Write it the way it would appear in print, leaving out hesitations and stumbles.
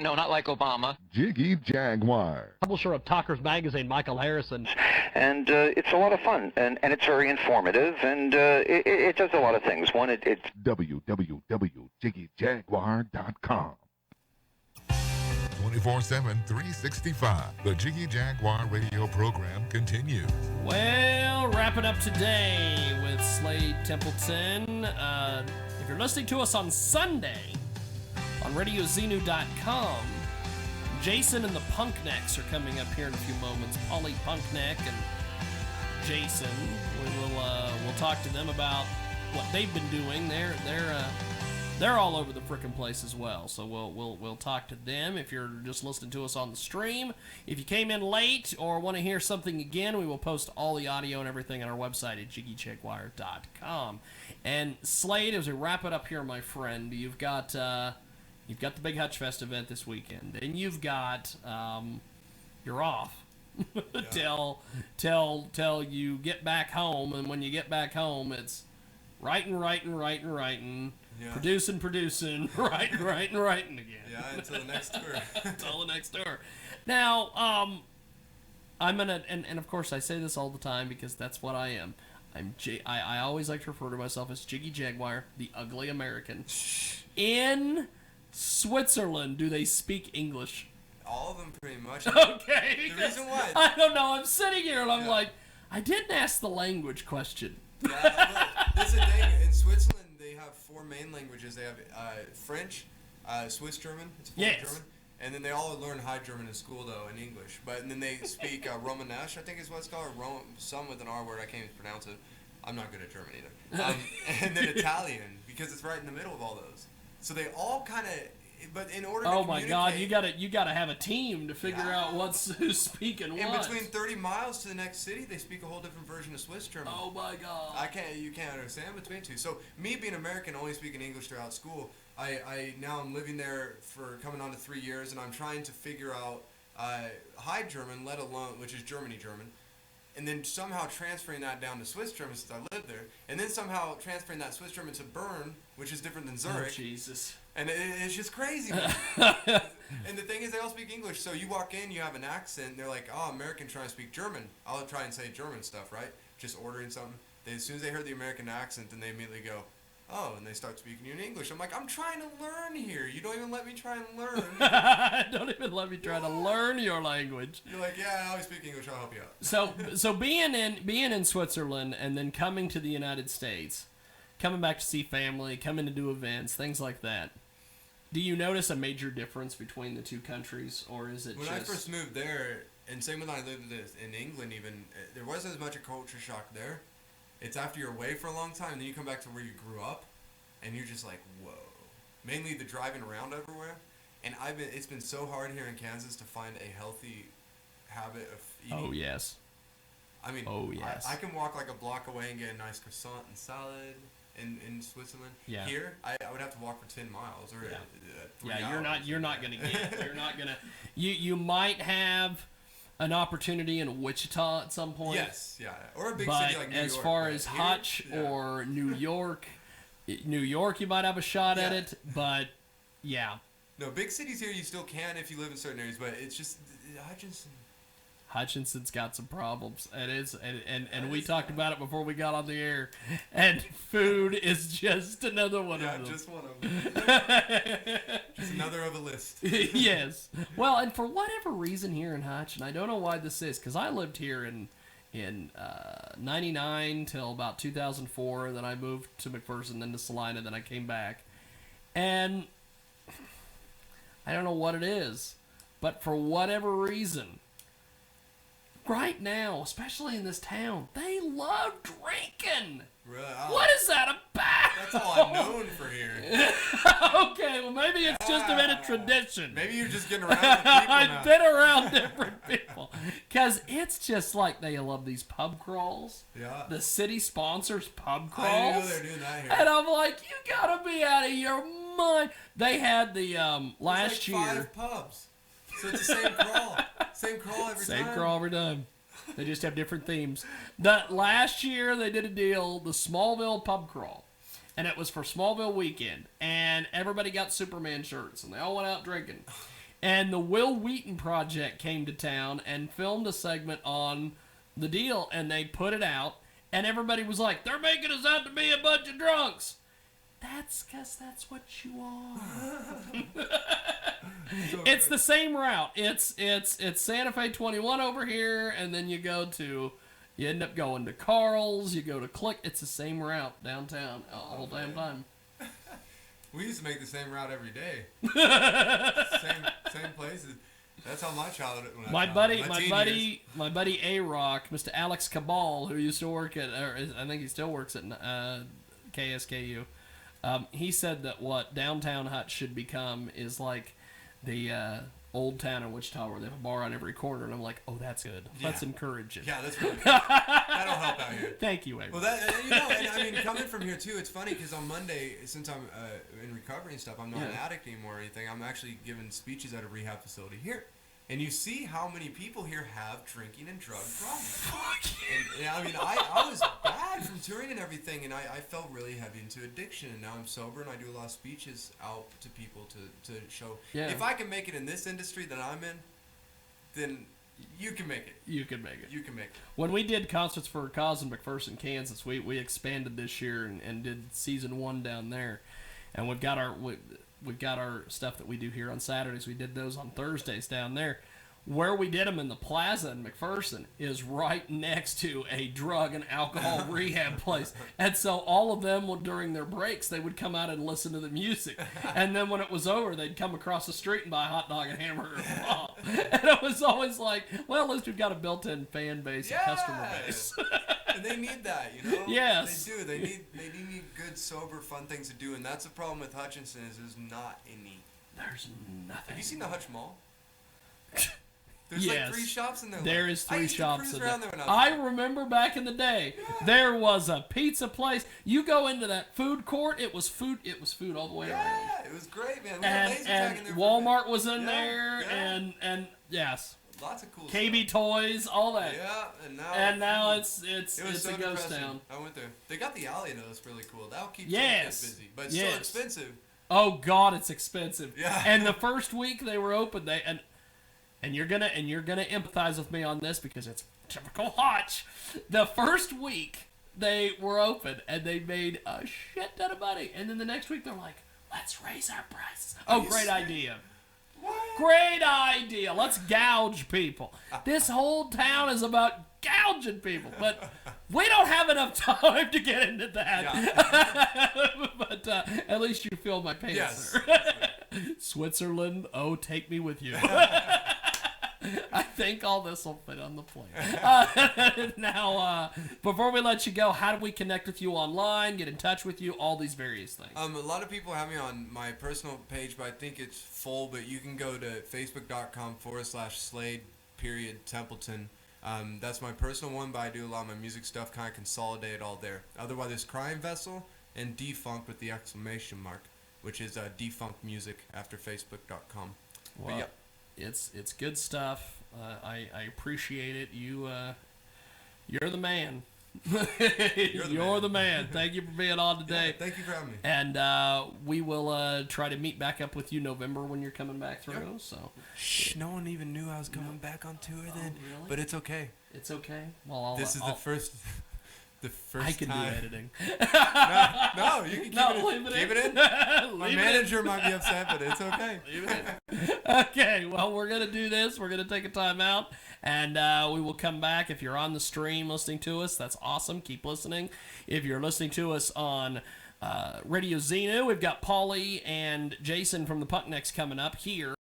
No, not like Obama. Jiggy Jaguar. Publisher of Talkers Magazine, Michael Harrison. And it's a lot of fun, and it's very informative, and it does a lot of things. One, it's www.jiggyjaguar.com. 24/7, 365. The Jiggy Jaguar radio program continues. Well, wrapping up today with Slade Templeton. If you're listening to us on Sunday on RadioZenu.com, Jason and the Punknecks are coming up here in a few moments. Polly Punkneck and Jason. We'll talk to them about what they've been doing. They're all over the frickin' place as well. So we'll talk to them. If you're just listening to us on the stream, if you came in late or want to hear something again, we will post all the audio and everything on our website at jiggyjaguar.com. And Slade, as we wrap it up here, my friend, you've got the Big Hutch Fest event this weekend, and you've got you're off till you get back home, and when you get back home, it's writing, yeah. producing, writing again. Yeah, until the next tour. Until the next tour. Now, I'm gonna, and of course I say this all the time because that's what I am. I always like to refer to myself as Jiggy Jaguar, the ugly American. In Switzerland, do they speak English? All of them, pretty much. Okay. The reason why. I don't know. I'm sitting here and I'm like, I didn't ask the language question. Yeah, look, this is the thing. In Switzerland, they have four main languages. They have French, Swiss German. It's fluent German. And then they all learn High German in school, though, in English. And then they speak Romanesque, I think is what it's called, or some with an R word. I can't even pronounce it. I'm not good at German either. And then Italian, because it's right in the middle of all those. So they all kind of, but in order to communicate... Oh my God, you gotta have a team to figure out who's speaking what. In between 30 miles to the next city, they speak a whole different version of Swiss German. Oh my God. You can't understand between two. So me being American, only speaking English throughout school, now I'm living there for coming on to 3 years, and I'm trying to figure out High German, let alone, which is German, and then somehow transferring that down to Swiss German since I lived there, and then somehow transferring that Swiss German to Bern, which is different than Zurich. Oh, Jesus. And it's just crazy. And the thing is, they all speak English, so you walk in, you have an accent, they're like, oh, American trying to speak German. I'll try and say German stuff, right? Just ordering something. As soon as they heard the American accent, then they immediately go, oh, and they start speaking to you in English. I'm like, I'm trying to learn here. You don't even let me try and learn. Don't even let me try to learn your language. You're like, yeah, I always speak English. I'll help you out. So being in Switzerland and then coming to the United States, coming back to see family, coming to do events, things like that. Do you notice a major difference between the two countries, or is it when I first moved there, and same when I lived in England even, there wasn't as much a culture shock there. It's after you're away for a long time, and then you come back to where you grew up, and you're just like, whoa. Mainly the driving around everywhere. And it's been so hard here in Kansas to find a healthy habit of eating. Oh, yes. I mean, I can walk like a block away and get a nice croissant and salad in Switzerland. Yeah. Here, I would have to walk for 10 miles or 3 hours. You're not going to you might have an opportunity in Wichita at some point. Yes, yeah. Or a big city like New York. As far as Hutch or New York, you might have a shot at it, but yeah. No, big cities here you still can if you live in certain areas, but it's just Hutchinson's got some problems. It is, and we talked about it before we got on the air. And food is just another one of them. Yeah, just one of them. Just another of a list. Yes. Well, and for whatever reason here in Hutch, and I don't know why this is, because I lived here in 99 till about 2004, and then I moved to McPherson, then to Salina, then I came back. And I don't know what it is, but for whatever reason, right now, especially in this town, they love drinking. Really? What is that about? That's all I'm known for here. Okay, well maybe it's just a bit of tradition. Maybe you're just getting around with people now. I've been around different people. Because it's just like they love these pub crawls. Yeah. The city sponsors pub crawls. I didn't know they were doing that here. And I'm like, you gotta be out of your mind. They had the last year. 5 pubs. So it's the same crawl. Same crawl every time. Same crawl every time. They just have different themes. Last year they did a deal, the Smallville pub crawl, and it was for Smallville weekend, and everybody got Superman shirts, and they all went out drinking. And the Will Wheaton Project came to town and filmed a segment on the deal, and they put it out, and everybody was like, they're making us out to be a bunch of drunks. That's because that's what you are. It's the same route. It's Santa Fe 21 over here, and then you end up going to Carl's, you go to Click. It's the same route downtown all damn time. We used to make the same route every day. same places. That's how my childhood. My buddy A-Rock, Mr. Alex Cabal, who used to work at, or I think he still works at KSKU. He said that what Downtown Hut should become is like the old town in Wichita, where they have a bar on every corner, and I'm like, oh, that's good. Yeah. Let's encourage it. Yeah, that's really good. That'll help out here. Thank you, A-Rock. Well, and I mean, coming from here too, it's funny because on Monday, since I'm in recovery and stuff, I'm not an addict anymore or anything. I'm actually giving speeches at a rehab facility here. And you see how many people here have drinking and drug problems. And I mean, I was bad from touring and everything, and I fell really heavy into addiction. And now I'm sober, and I do a lot of speeches out to people to show, if I can make it in this industry that I'm in, then you can make it. You can make it. You can make it. When we did Concerts for a Cause in McPherson, Kansas, we expanded this year and did season 1 down there. And we've got our stuff that we do here on Saturdays. We did those on Thursdays down there. Where we did them in the plaza in McPherson is right next to a drug and alcohol rehab place. And so all of them, during their breaks, they would come out and listen to the music. And then when it was over, they'd come across the street and buy a hot dog and hamburger. And it was always like, well, at least we've got a built-in fan base and customer base. And they need that, you know? Yes. They do. They need good, sober, fun things to do. And that's the problem with Hutchinson is there's not any. There's nothing. Have you seen the Hutch Mall? There's yes. like 3 shops in there. There is 3 shops in there. I remember back in the day, there was a pizza place. You go into that food court, it was food all the way around. Yeah, it was great, man. We had laser tag in there. Walmart was in there, and yes. Lots of cool KB stuff. Toys, all that. Yeah, and now it's so a ghost depressing. town. I went there. They got the alley though. It's really cool. That'll keep yes. busy, but it's still expensive. Oh God, it's expensive. Yeah. And the first week they were open, and you're gonna empathize with me on this because it's typical Hutch. The first week they were open and they made a shit ton of money, and then the next week they're like, let's raise our prices. Oh, great idea. What? Great idea. Let's gouge people. This whole town is about gouging people, but we don't have enough time to get into that. Yeah. But at least you feel my pain, sir. Switzerland, oh, take me with you. I think all this will fit on the plane. Now, before we let you go, how do we connect with you online, get in touch with you, all these various things? A lot of people have me on my personal page, but I think it's full. But you can go to facebook.com/Slade_Templeton. That's my personal one, but I do a lot of my music stuff, kind of consolidate all there. Otherwise, there's Crying Vessel and Defunct with the exclamation mark, which is Defunct Music after facebook.com. Well, but yeah. It's good stuff. I appreciate it. You're the man. You're the man. Thank you for being on today. Yeah, thank you for having me. And we will try to meet back up with you November when you're coming back through. Yep. So shh, no one even knew I was coming back on tour then. Really? But it's okay. It's okay. Well, this is the first. The first I can time. do editing. No, you can keep it in. My manager might be upset, but it's okay. Leave it in. Okay, well, we're going to do this. We're going to take a time out, and we will come back. If you're on the stream listening to us, that's awesome. Keep listening. If you're listening to us on Radio Xenu, we've got Paulie and Jason from the Punk Necks coming up here.